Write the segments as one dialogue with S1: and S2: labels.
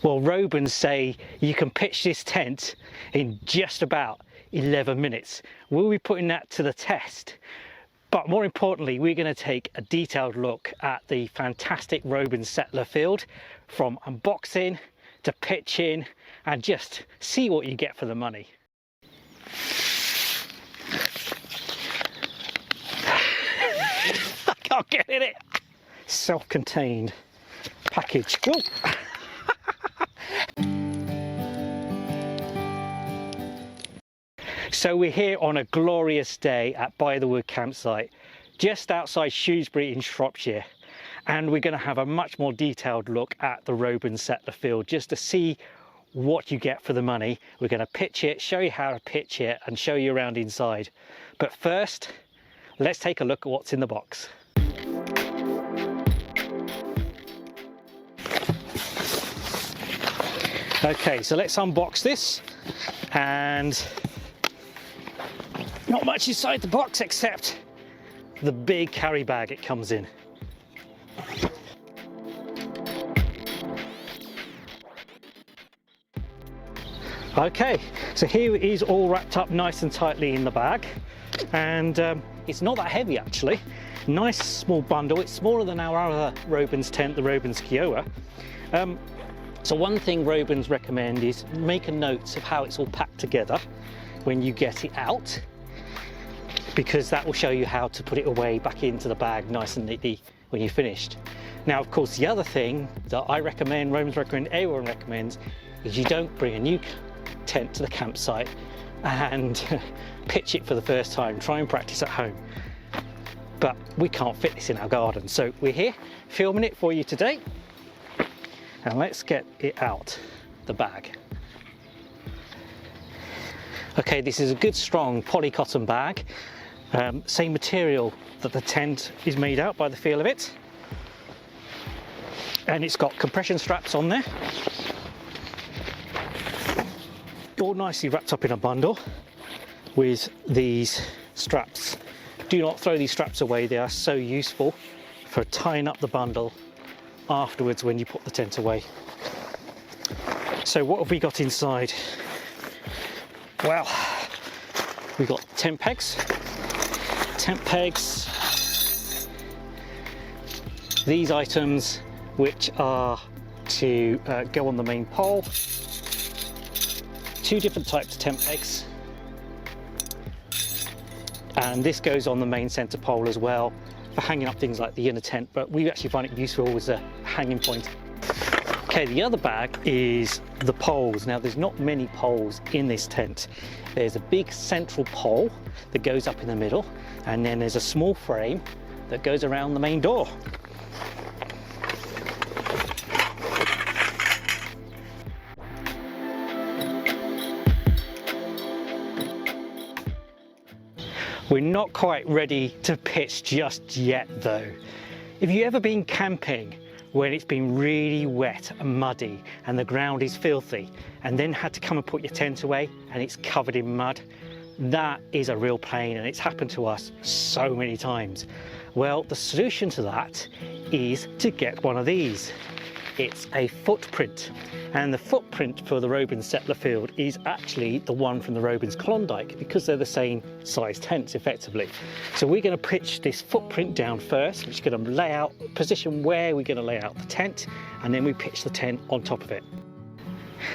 S1: Well, Robens say you can pitch this tent in just about 11 minutes. We'll be putting that to the test. But more importantly, we're going to take a detailed look at the fantastic Robens Settler Field, from unboxing to pitching, and just see what you get for the money. I can't get in it. Self-contained package. Whoa. So we're here on a glorious day at By the Wood campsite, just outside Shrewsbury in Shropshire. And we're going to have a much more detailed look at the Robens Settler Field, just to see what you get for the money. We're going to pitch it, show you how to pitch it, and show you around inside. But first, let's take a look at what's in the box. Okay, so let's unbox this, and not much inside the box except the big carry bag it comes in. Okay, so here it is, all wrapped up nice and tightly in the bag, and it's not that heavy actually. Nice small bundle. It's smaller than our other Robens tent, the Robens Kiowa. So one thing Robens recommend is make a note of how it's all packed together when you get it out, because that will show you how to put it away back into the bag nice and neatly when you're finished. Now, of course, the other thing that I recommend, Robens recommend, everyone recommends, is you don't bring a new tent to the campsite and pitch it for the first time. Try and practice at home. But we can't fit this in our garden, so we're here filming it for you today. And let's get it out the bag. Okay, this is a good strong poly cotton bag. Same material that the tent is made out by the feel of it. And it's got compression straps on there. All nicely wrapped up in a bundle with these straps. Do not throw these straps away, they are so useful for tying up the bundle afterwards when you put the tent away. So what have we got inside? Well, we've got tent pegs, these items which are to go on the main pole, 2 different types of tent pegs, and this goes on the main centre pole as well for hanging up things like the inner tent, but we actually find it useful as a hanging point. Okay, the other bag is the poles. Now, there's not many poles in this tent. There's a big central pole that goes up in the middle, and then there's a small frame that goes around the main door. We're not quite ready to pitch just yet though. Have you ever been camping when it's been really wet and muddy and the ground is filthy, and then had to come and put your tent away and it's covered in mud? That is a real pain, and it's happened to us so many times. Well, the solution to that is to get one of these. It's a footprint, and the footprint for the Robens Settler Field is actually the one from the Robens Klondike, because they're the same size tents effectively. So we're going to pitch this footprint down first, which is going to lay out, position where we're going to lay out the tent, and then we pitch the tent on top of it.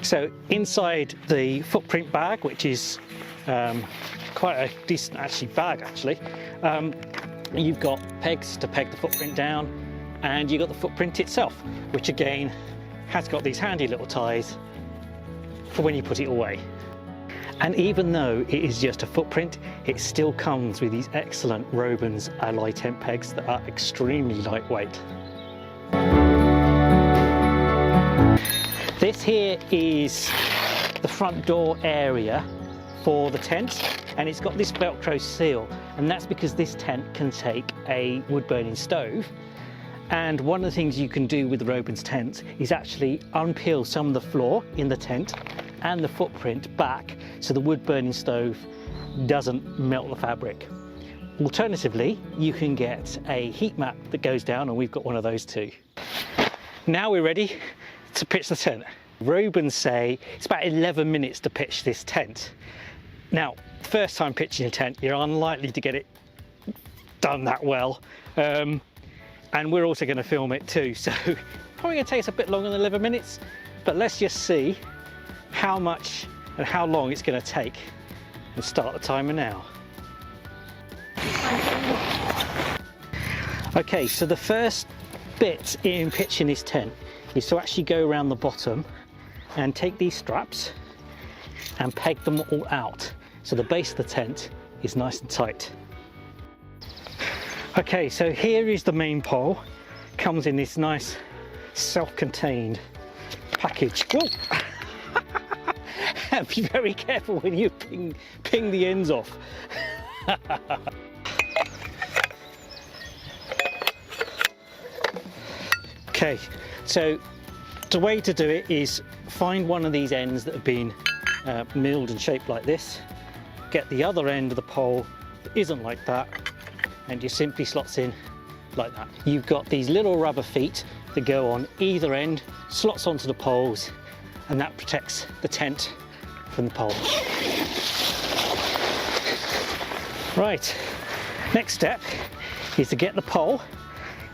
S1: So inside the footprint bag, which is quite a decent bag actually, you've got pegs to peg the footprint down, and you've got the footprint itself, which again has got these handy little ties for when you put it away. And even though it is just a footprint, it still comes with these excellent Robens alloy tent pegs that are extremely lightweight. This here is the front door area for the tent, and it's got this Velcro seal, and that's because this tent can take a wood burning stove. And one of the things you can do with the Robens tent is actually unpeel some of the floor in the tent and the footprint back, so the wood burning stove doesn't melt the fabric. Alternatively, you can get a heat mat that goes down, and we've got one of those too. Now we're ready to pitch the tent. Robens say it's about 11 minutes to pitch this tent. Now, first time pitching a tent, you're unlikely to get it done that well. And we're also going to film it too, so probably going to take us a bit longer than 11 minutes, but let's just see how much and how long it's going to take and start the timer now. Okay, so the first bit in pitching this tent is to actually go around the bottom and take these straps and peg them all out so the base of the tent is nice and tight. Okay, so here is the main pole. Comes in this nice self-contained package. Whoa! Be very careful when you ping the ends off. Okay, so the way to do it is find one of these ends that have been milled and shaped like this, get the other end of the pole that isn't like that, and just simply slots in like that. You've got these little rubber feet that go on either end, slots onto the poles, and that protects the tent from the pole. Right, next step is to get the pole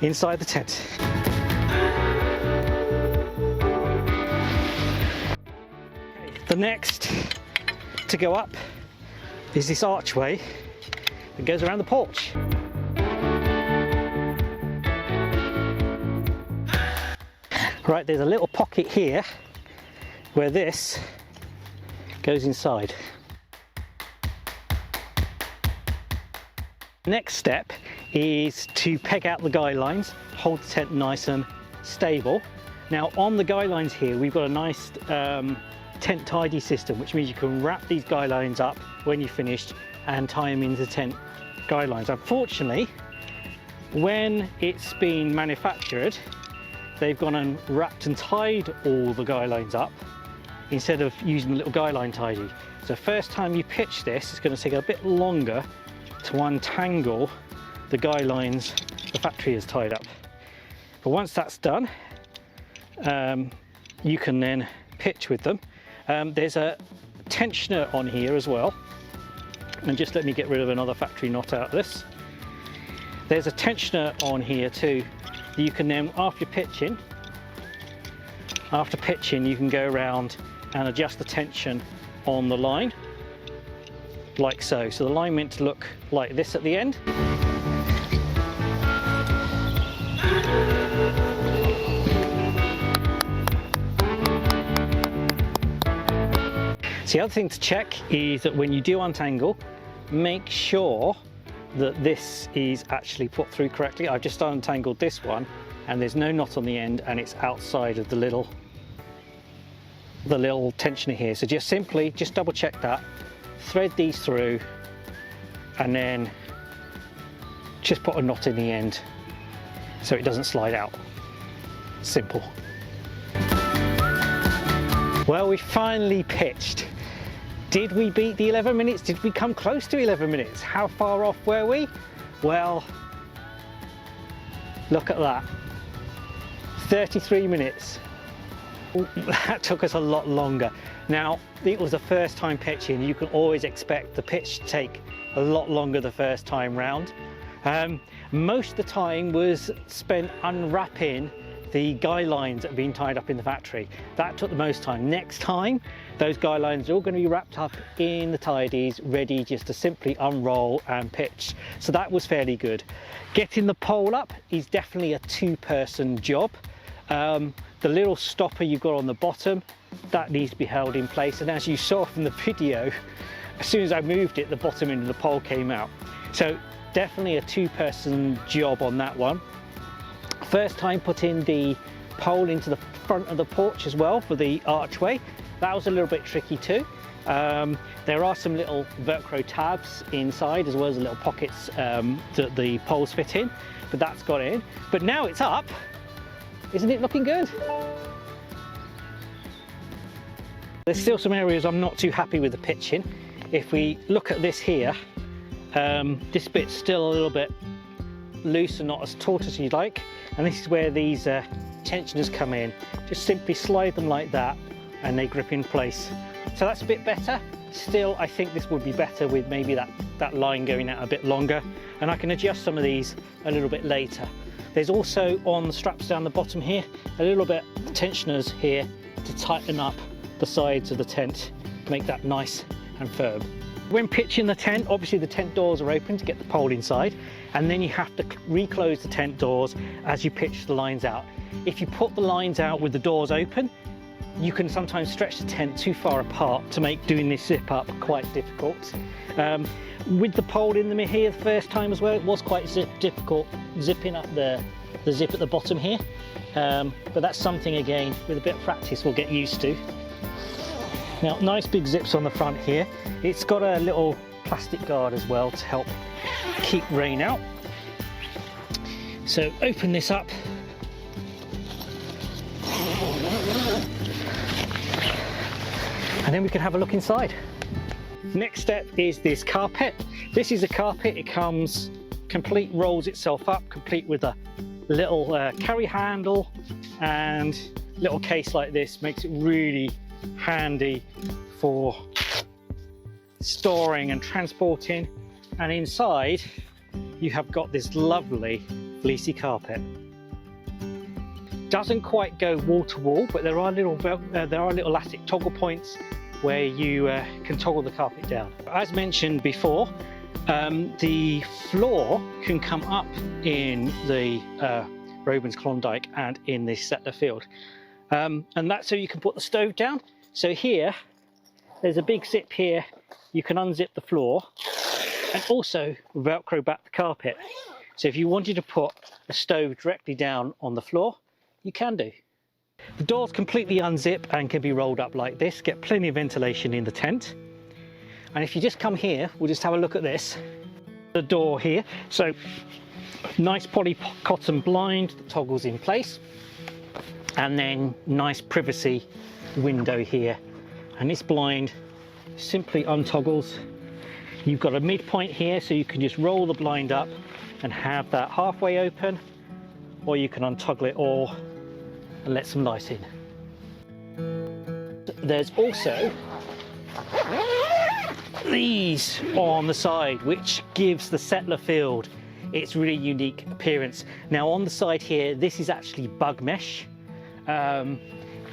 S1: inside the tent. The next to go up is this archway that goes around the porch. Right, there's a little pocket here where this goes inside. Next step is to peg out the guy lines, hold the tent nice and stable. Now on the guy lines here we've got a nice tent tidy system, which means you can wrap these guy lines up when you're finished and tie them into tent guy lines. Unfortunately, when it's been manufactured, they've gone and wrapped and tied all the guy lines up instead of using the little guy line tidy. So first time you pitch this, it's going to take a bit longer to untangle the guy lines the factory has tied up. But once that's done, you can then pitch with them. There's a tensioner on here as well, and just let me get rid of another factory knot out of this. There's a tensioner on here too. You can then, after pitching, you can go around and adjust the tension on the line, like so. So the line meant to look like this at the end. So the other thing to check is that when you do untangle, make sure that this is actually put through correctly. I've just untangled this one and there's no knot on the end and it's outside of the little tensioner here. So just simply double check that, thread these through, and then just put a knot in the end so it doesn't slide out. Simple. Well, we finally pitched. Did we beat the 11 minutes? Did we come close to 11 minutes? How far off were we? Well, look at that. 33 minutes. That took us a lot longer. Now, it was the first time pitching. You can always expect the pitch to take a lot longer the first time round. Most of the time was spent unwrapping the guy lines that have been tied up in the factory. That took the most time. Next time, those guy lines are all going to be wrapped up in the tidies, ready just to simply unroll and pitch. So that was fairly good. Getting the pole up is definitely a two-person job. The little stopper you've got on the bottom, that needs to be held in place. And as you saw from the video, as soon as I moved it, the bottom end of the pole came out. So definitely a two-person job on that one. First time putting the pole into the front of the porch as well for the archway. That was a little bit tricky too. There are some little Velcro tabs inside as well as the little pockets that the poles fit in, but that's got in. But now it's up. Isn't it looking good? There's still some areas I'm not too happy with the pitching. If we look at this here, this bit's still a little bit loose and not as taut as you'd like. And this is where these tensioners come in. Just simply slide them like that and they grip in place. So that's a bit better. Still, I think this would be better with maybe that line going out a bit longer, and I can adjust some of these a little bit later. There's also on the straps down the bottom here, a little bit of tensioners here to tighten up the sides of the tent, make that nice and firm. When pitching the tent, obviously the tent doors are open to get the pole inside, and then you have to reclose the tent doors as you pitch the lines out. If you put the lines out with the doors open, you can sometimes stretch the tent too far apart to make doing this zip up quite difficult. With the pole in the middle here the first time as well, it was quite difficult zipping up the zip at the bottom here. But that's something, again, with a bit of practice we'll get used to. Now, nice big zips on the front here. It's got a little plastic guard as well to help keep rain out. So open this up. And then we can have a look inside. Next step is this carpet. This is a carpet. It comes complete, rolls itself up, complete with a little carry handle and little case like this. Makes it really handy for storing and transporting. And inside you have got this lovely fleecy carpet. Doesn't quite go wall to wall, but there are little elastic toggle points where you can toggle the carpet down. As mentioned before, the floor can come up in the Robens Klondike and in this Settler Field, and that's so you can put the stove down. So here there's a big zip here, you can unzip the floor and also velcro back the carpet. So if you wanted to put a stove directly down on the floor, you can do. The doors completely unzip and can be rolled up like this, get plenty of ventilation in the tent. And if you just come here, we'll just have a look at this. The door here, so nice poly cotton blind that toggles in place, and then nice privacy window here. And this blind simply untoggles. You've got a midpoint here, so you can just roll the blind up and have that halfway open, or you can untoggle it all and let some light in. There's also these on the side, which gives the Settler Field its really unique appearance. Now on the side here, this is actually bug mesh.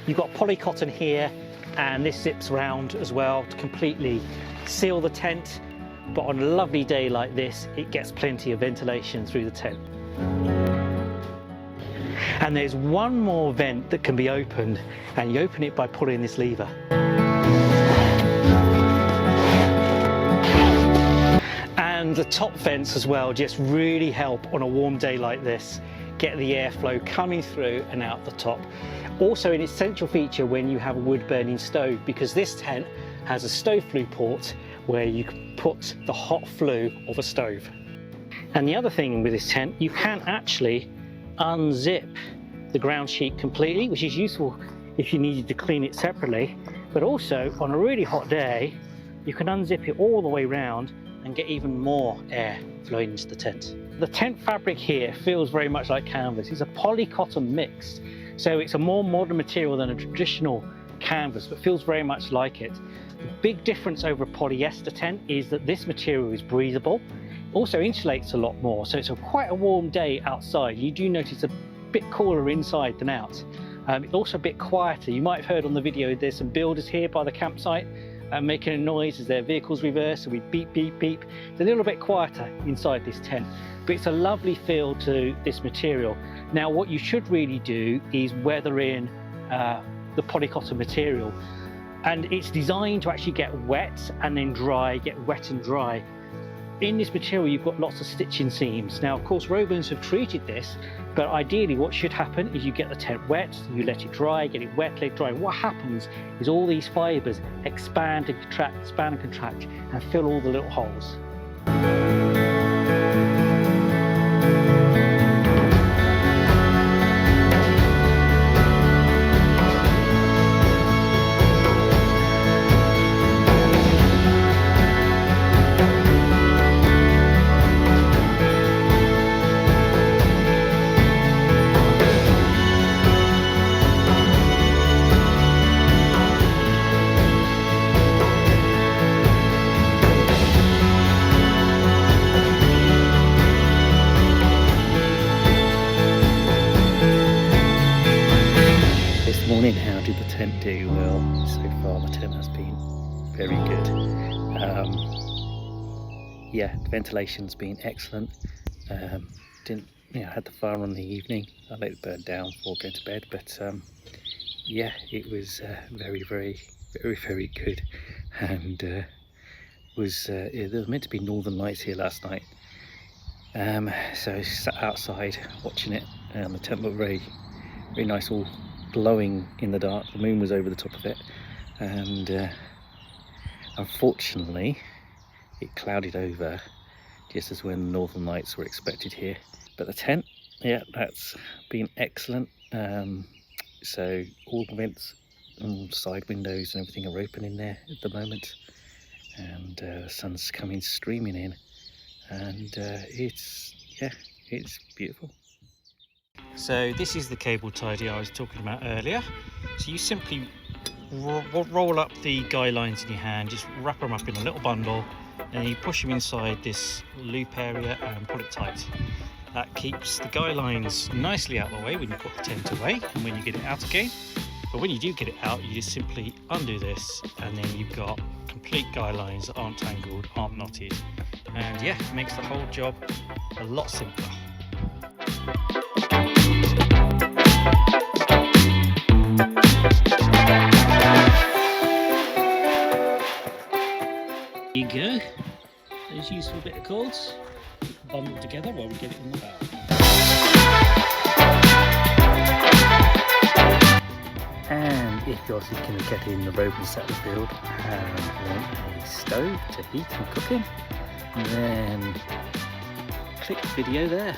S1: You've got poly cotton here, and this zips round as well to completely seal the tent. But on a lovely day like this, it gets plenty of ventilation through the tent. And there's one more vent that can be opened, and you open it by pulling this lever. And the top vents as well just really help on a warm day like this, get the airflow coming through and out the top. Also an essential feature when you have a wood burning stove, because this tent has a stove flue port where you can put the hot flue of a stove. And the other thing with this tent, you can actually unzip the ground sheet completely, which is useful if you needed to clean it separately, but also on a really hot day you can unzip it all the way around and get even more air flowing into the tent. The tent fabric here feels very much like canvas. It's a poly cotton mix, so it's a more modern material than a traditional canvas, but feels very much like it. The big difference over a polyester tent is that this material is breathable, also insulates a lot more, so it's quite a warm day outside. You do notice a bit cooler inside than out. It's also a bit quieter. You might have heard on the video there's some builders here by the campsite making a noise as their vehicles reverse, so we beep beep beep. It's a little bit quieter inside this tent, but it's a lovely feel to this material. Now what you should really do is weather in the polycotton material, and it's designed to actually get wet and then dry, get wet and dry. In this material you've got lots of stitching seams. Now of course Robens have treated this, but ideally what should happen is you get the tent wet, you let it dry, get it wet, let it dry. What happens is all these fibres expand and contract, and fill all the little holes. how did the tent do? Well, so far the tent has been very good. Yeah, the ventilation's been excellent. Didn't, had the fire on the evening. I let it burn down before going to bed, but yeah, it was very good. And there was meant to be northern lights here last night. So I sat outside watching it, and the tent looked very nice, all glowing in the dark. The moon was over the top of it, and unfortunately it clouded over just as when the northern lights were expected here. But the tent, yeah, that's been excellent. So all the vents and side windows and everything are open in there at the moment, and the sun's coming streaming in, and it's beautiful. So this is the cable tidy I was talking about earlier. So you simply roll up the guy lines in your hand, just wrap them up in a little bundle, and you push them inside this loop area and pull it tight. That keeps the guy lines nicely out of the way when you put the tent away and when you get it out again. But when you do get it out, you just simply undo this, and then you've got complete guy lines that aren't tangled, aren't knotted, and yeah, it makes the whole job a lot simpler. There you go. Those useful bit of cords bundled together while we get it in the bag. And if you're thinking of getting the Robens Settler Field and want a stove to heat and cook in, then click the video there.